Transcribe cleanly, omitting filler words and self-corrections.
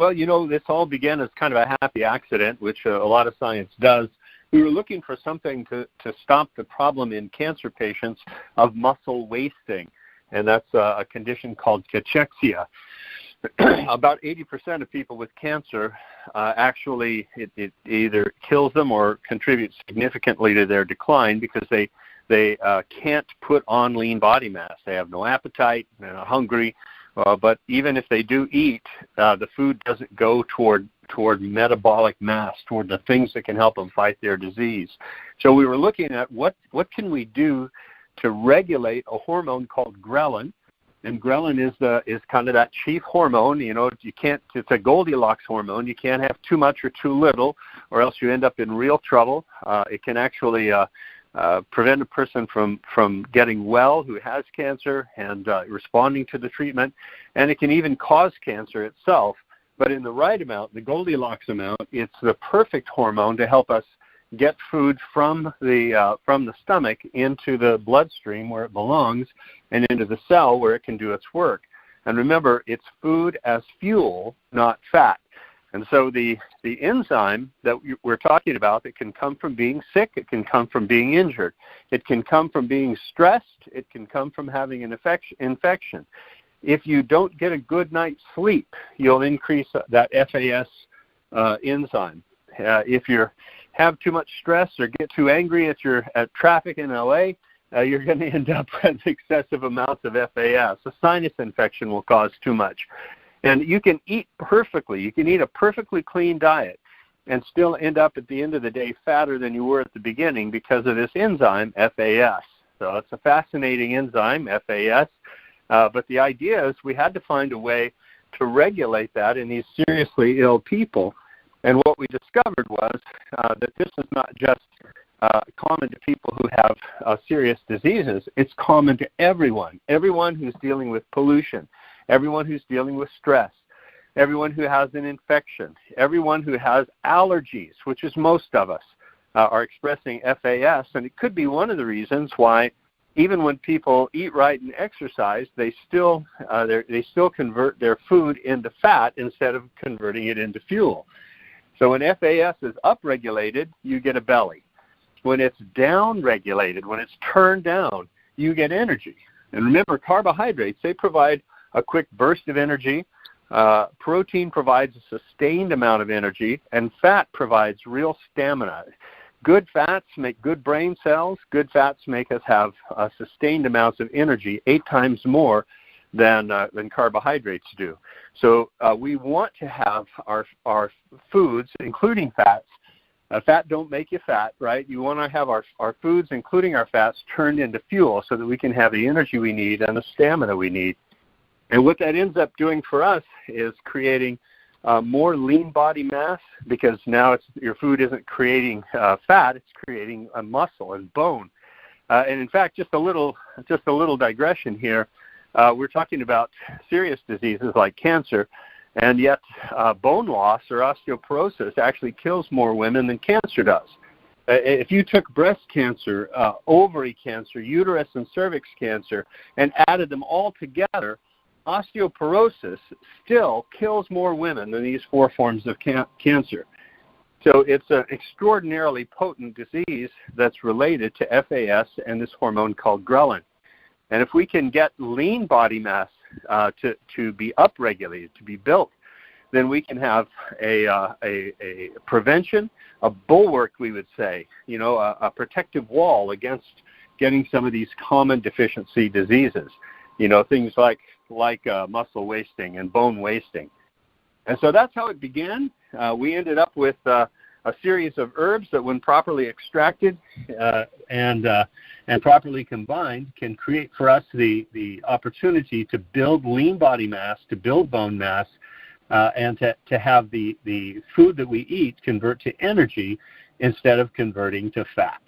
Well, this all began as kind of a happy accident, which a lot of science does. We were looking for something to stop the problem in cancer patients of muscle wasting, and that's a condition called cachexia. About 80% of people with cancer actually it either kills them or contributes significantly to their decline because they can't put on lean body mass. They have no appetite, they're not hungry, but even if they do eat, the food doesn't go toward metabolic mass, toward the things that can help them fight their disease. So we were looking at what can we do to regulate a hormone called ghrelin. And ghrelin is kind of that chief hormone. It's a Goldilocks hormone. You can't have too much or too little, or else you end up in real trouble. It can actually prevent a person from getting well who has cancer and responding to the treatment. And it can even cause cancer itself. But in the right amount, the Goldilocks amount, it's the perfect hormone to help us get food from the stomach into the bloodstream where it belongs and into the cell where it can do its work. And remember, it's food as fuel, not fat. And so the enzyme that we're talking about, it can come from being sick, it can come from being injured, it can come from being stressed, it can come from having an infection. If you don't get a good night's sleep, you'll increase that FAS enzyme. If you have too much stress or get too angry if you're at traffic in LA, you're going to end up with excessive amounts of FAS. A sinus infection will cause too much. And you can eat perfectly. You can eat a perfectly clean diet and still end up at the end of the day fatter than you were at the beginning because of this enzyme, FAS. So it's a fascinating enzyme, FAS. But the idea is we had to find a way to regulate that in these seriously ill people. And what we discovered was that this is not just common to people who have serious diseases. It's common to everyone who's dealing with pollution, everyone who's dealing with stress, everyone who has an infection, everyone who has allergies, which is most of us, are expressing FAS. And it could be one of the reasons why even when people eat right and exercise, they still convert their food into fat instead of converting it into fuel. So when FAS is upregulated, you get a belly. When it's downregulated, when it's turned down, you get energy. And remember, carbohydrates, they provide a quick burst of energy. Protein provides a sustained amount of energy, and fat provides real stamina. Good fats make good brain cells. Good fats make us have sustained amounts of energy, 8 times more than carbohydrates do. So we want to have our foods, including fats. Fat don't make you fat, right? You want to have our foods, including our fats, turned into fuel so that we can have the energy we need and the stamina we need. And what that ends up doing for us is creating more lean body mass, because now your food isn't creating fat, it's creating a muscle and bone. And in fact, just a little digression here. We're talking about serious diseases like cancer, and yet bone loss or osteoporosis actually kills more women than cancer does. If you took breast cancer, ovary cancer, uterus and cervix cancer, and added them all together, osteoporosis still kills more women than these 4 forms of cancer. So it's an extraordinarily potent disease that's related to FAS and this hormone called ghrelin. And if we can get lean body mass to be upregulated, to be built, then we can have a prevention, a bulwark, we would say, a protective wall against getting some of these common deficiency diseases, things like muscle wasting and bone wasting. And so that's how it began. We ended up with a series of herbs that, when properly extracted and properly combined, can create for us the opportunity to build lean body mass, to build bone mass, and to have the food that we eat convert to energy instead of converting to fat.